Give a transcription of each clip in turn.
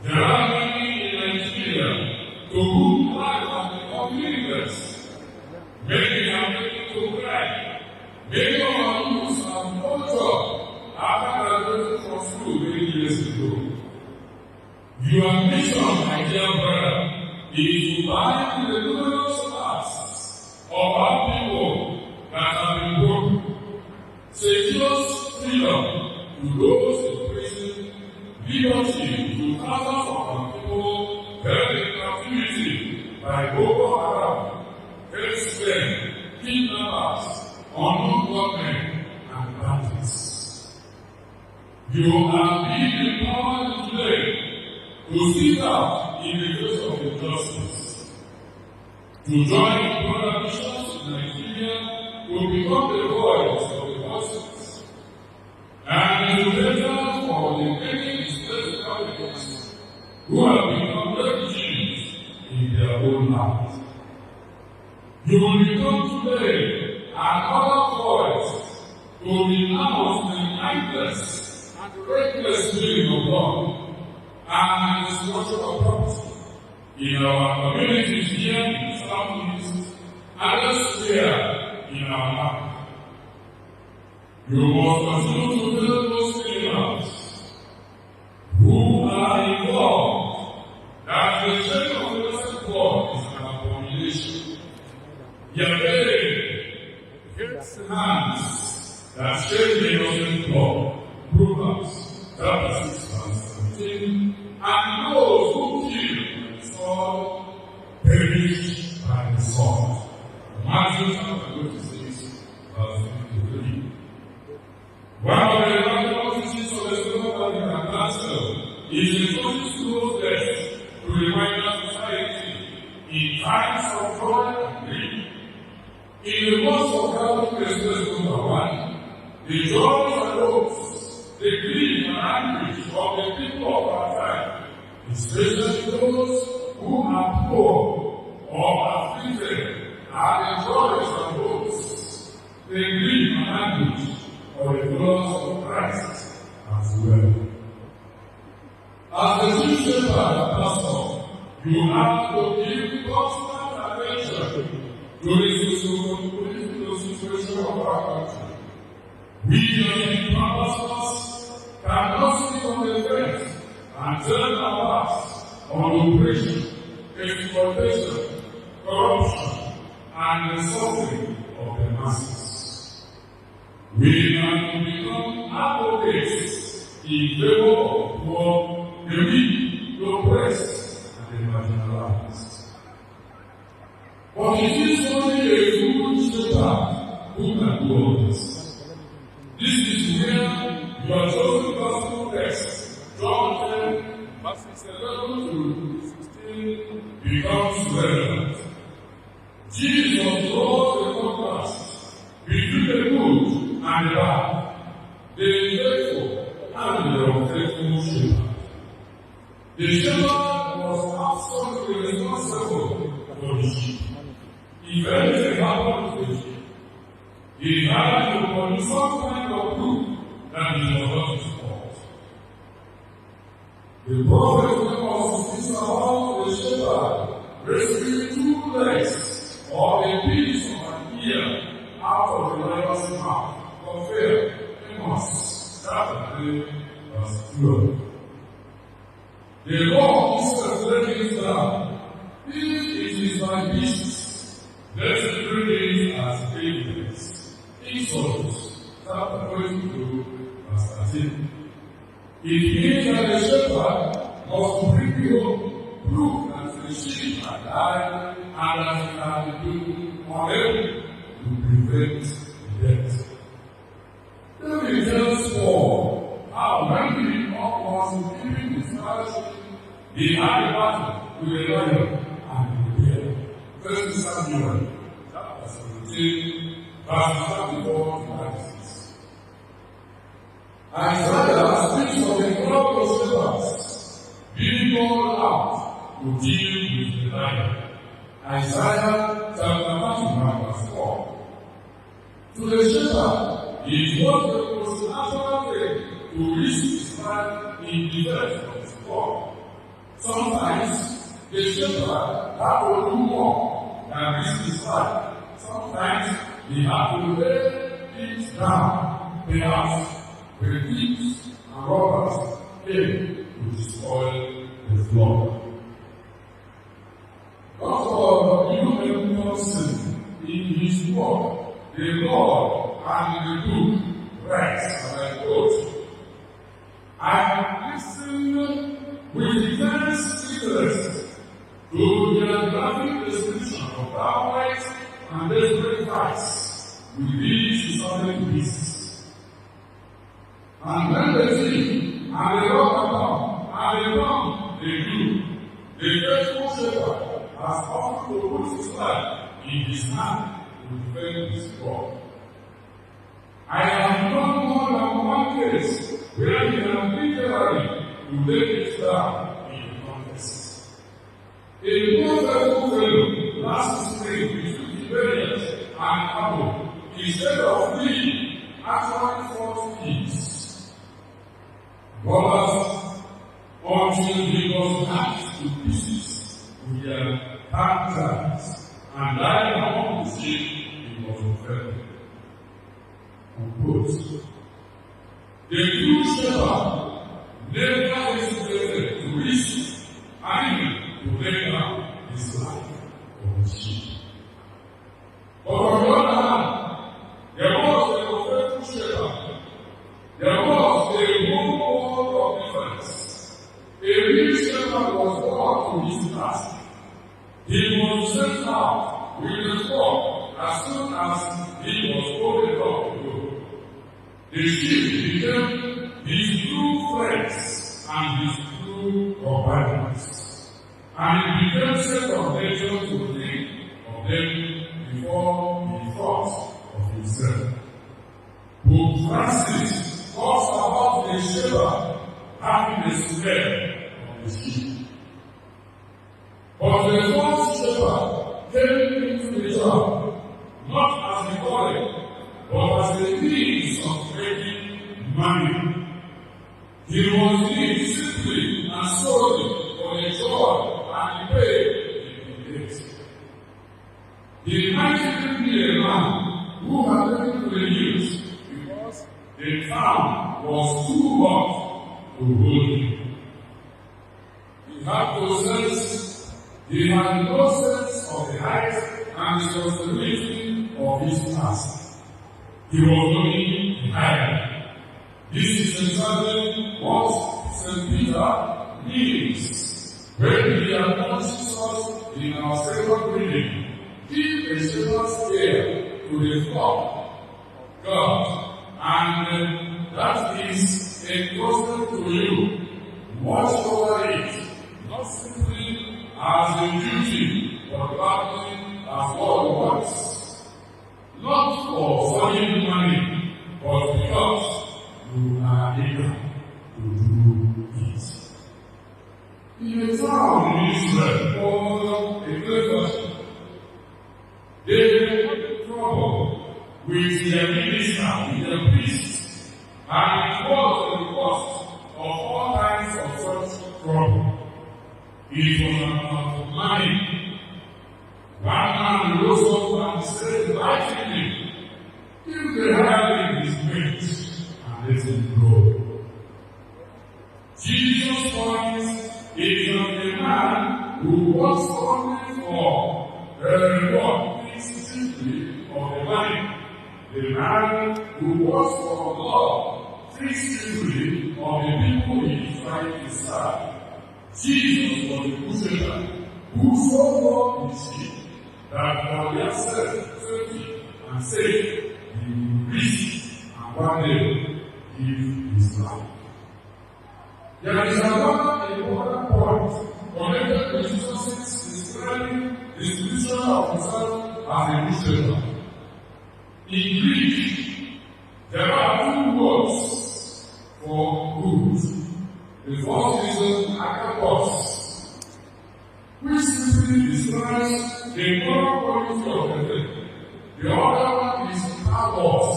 There are many in Nigeria to whom life has become meaningless. Many are making to cry. Many of our youths have no job after graduating from school many years ago. Your mission, my dear brother, is to bind the numerous hearts of our people that have been broken. Secures freedom to those in prison, liberty to thousands of our people held in captivity by Boko Haram, herdsmen, kidnappers, unknown gunmen, and bandits. You are being empowered today to speak out in the face of injustice, to join the broader missions in Nigeria to become the voice of the voices, and to better for the many displaced Africans who have become refugees in their own land. You will become today another voice to renounce the mindless and reckless killing of God and the destruction of property in our communities here in the Southeast and elsewhere in our land. You must continue to build those criminals who are involved that the chain of the blessed God is an abomination. Yahweh hates the hands that shake the innocent blood. Proverbs chapter 6 verse 17. And those who kill by the sword perish by the sword. Matthew chapter 26 verse 53. One of the radical teachings of the Second Vatican Council is introduced to those deaths to remind our society in times of joy and grief. In the words of Catholic Express number 1, the joys and hopes, the grief and anguish of the people of our time, especially those who are poor or afflicted, are the joys and hopes, the grief and anguish of the followers of Christ as well. As the chief shepherd and pastor, you have to give constant attention to the situation of our country. We as the pastors cannot sit on the fence and turn our backs on oppression, exploitation, corruption, and the suffering of the masses. We can become advocates in favor of the poor, the weak, the oppressed, and the marginalized. But it is only a good shepherd who can do all this. This is where your chosen gospel text, John 10, verses 11 to 16, becomes relevant. Jesus draws the contrast between the good and the bad, the faithful and the unfaithful shepherd. The shepherd was absolutely responsible for the sheep. If anything happened to the sheep, he had to produce some kind of proof that it was not his fault. The prophet was speaks about the shepherd rescuing 2 legs or a piece of an ear out of the lion's mouth. Compare Amos chapter 3 verse 12. The Lord is translating down. If it is my business, let's bring it as evidence. Exodus chapter 22 verse 13. It means that the shepherd must bring you proof that the sheep are died and that he can be unable to prevent the death. Let me tell Paul how when he was giving his fellowship, he had a battle with a lion and a bear. 1 Samuel chapter 17 verse 34 to 36. Isaiah speaks of the crowd of shepherds being called out to deal with the lion. Isaiah chapter 31 verse 4. To the shepherd, it was the most natural thing to risk his life in defense of his flock. have to do more than risk his life. Sometimes he has to lay things down, perhaps when thieves and robbers came to destroy the flock. Not all human person in his word, the Lord and the book rest, as I told you. I have listened with intense interest to the graphic description of violence and desperate fights with these southern beasts. And when the thief and the robber come, they do. The faithful shepherd has offered to put his life in his hand to defend his flock. I have known more than one case where he has literally to lay it down in the contest. A poor fellow last spring between Tiberias and Apple, instead of fleeing, actually fought peace. Brothers, until he was hacked to pieces with their panthers and died among the sheep, he was offended. The true shepherd never hesitated to risk and even to lay down his life for his sheep. But on the other hand, there was a faithful shepherd. There was a whole world of difference. A real shepherd was brought to his task. He was sent out with the flock as soon as he was old enough to go. The sheep became his true friends and his true companions. And he became second nature to think of them before he thought of himself. Pope Francis talks about the shepherd having the smell of the sheep. But the false shepherd came into the job, not as a calling, but as a means of making money. He was in it simply and solely for the joy and the pay he gets. He might even be a man who had taken to the news because the town was too hot to hold him. He had no sense, he had no sense of the height and responsibility of his task. He was only hired. This is exactly what St. Peter means when he admonishes us in our second reading. Give a shepherd's care to the flock of God, and that is entrusted to you. Watch over it, not simply as a duty, but gladly as God wants. Not for solid money, but because you are eager to do it. In a town in Israel called Ephesus, they had trouble with their minister, with their priests, and it was the cost of all kinds of such trouble. It was about money. One man rose up and said lightly, "Give the hireling his wage and let him go." Jesus' point is on the man who was only for the reward, thinks simply of the money. The man who was for God thinks simply of the people he is trying to serve. Jesus was the good shepherd who so loved his sheep that for their safety and sake, he will risk and one day give his life. There is another important point connected with Jesus' describing the description of himself as a good shepherd. In Greek, there are two words for good. The first is akapos, which simply describes the moral quality of the thing. The other one is kalos,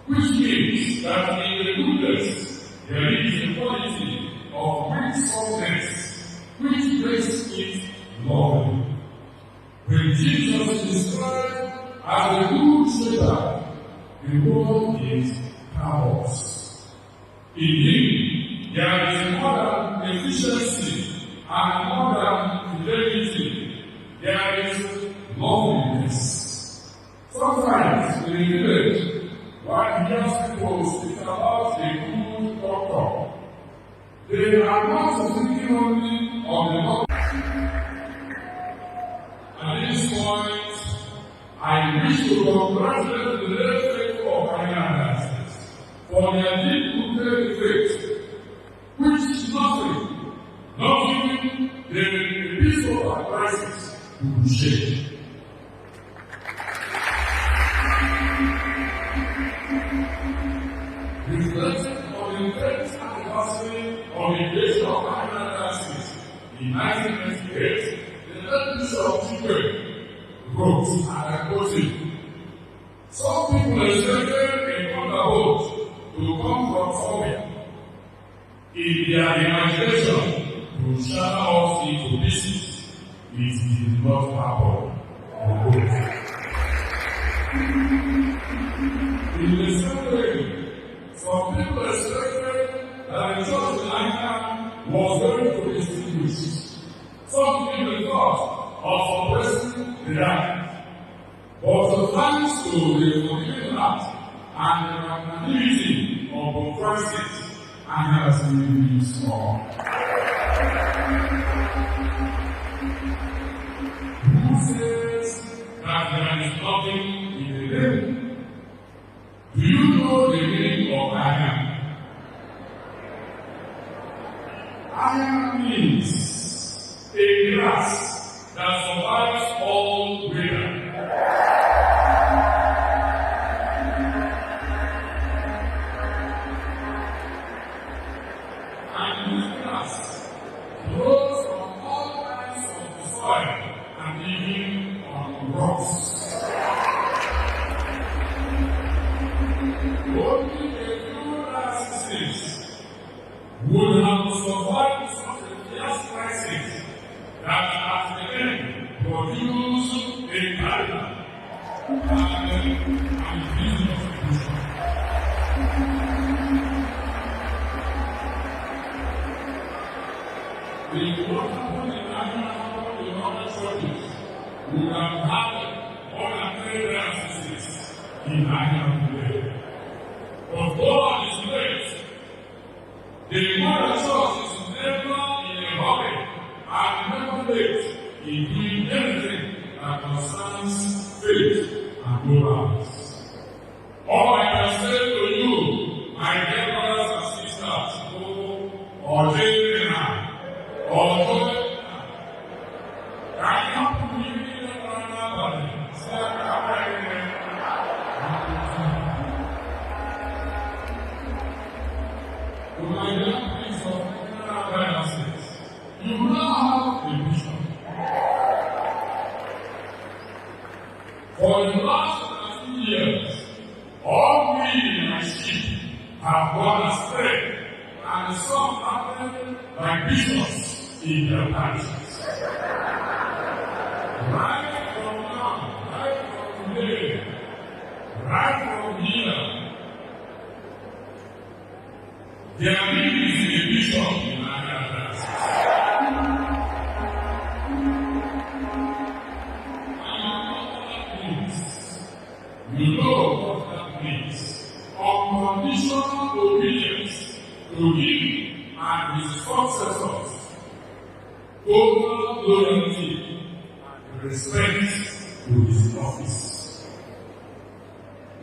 which means that in the goodness there is a quality of wholesomeness, which makes it lovely. is described as a good shepherd, the world is chaos. In him, there is more than efficiency and more than fidelity. There is loneliness. Sometimes in the village, one hears people speak about a good doctor. They are not thinking only of the doctor. At this point, I wish to congratulate the late faithful of Pioneer for their deep-rooted faith, which is nothing, not even the peace of our crisis to shake. Reflecting on the 10th anniversary of the creation of Pioneer in 1998, the late Bishop Chikwe wrote, and I quote him, "Some people expected a thunderbolt to come from somewhere in their imagination to shatter us into pieces. It did not happen." In the same way, some people expected that the church in Anglican was going to be extinguished. Some people thought of suppressing the dead. But thanks to the forgiving heart and the magnanimity of Pope Francis, Anglican has been small. Who says that there is nothing in the name? Do you know the meaning of Anglican? Anglican means a grass that survives all weather. And this grass grows from all kinds of the soil and even on rocks. Only a few narcissists would have survived such a fierce crisis that at the end produced a calendar and business solution. The what happened in Anglican in other churches would have had more than 3 narcissists in Anglican today. But God is great. The mother church is never in a hurry and never late in doing anything that concerns faith and morals. All I can say to you, my dear brothers and sisters, who ordain now, or join now, I come to you in the body, say I to my young priest of Diocese, you now have a vision. For the last 13 years, all we in my sheep have gone astray, and some happened like bishops in their parishes. Right from now, right from today, right from here, there is a bishop in my diocese. You know what that means. Unconditional obedience to him and his successors. Total loyalty and respect to his office.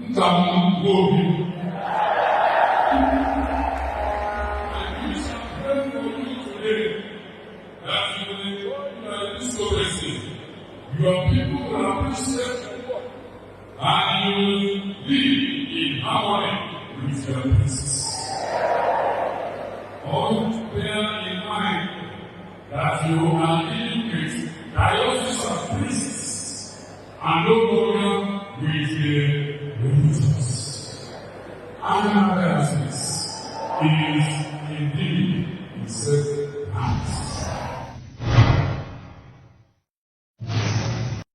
And we shall pray for you today that you will enjoy this legacy. Your people will appreciate and you will live in harmony with your princes. Always bear in mind that you are dealing with diocesan priests and no longer with the religious. Anglican diocese is indeed in safe hands.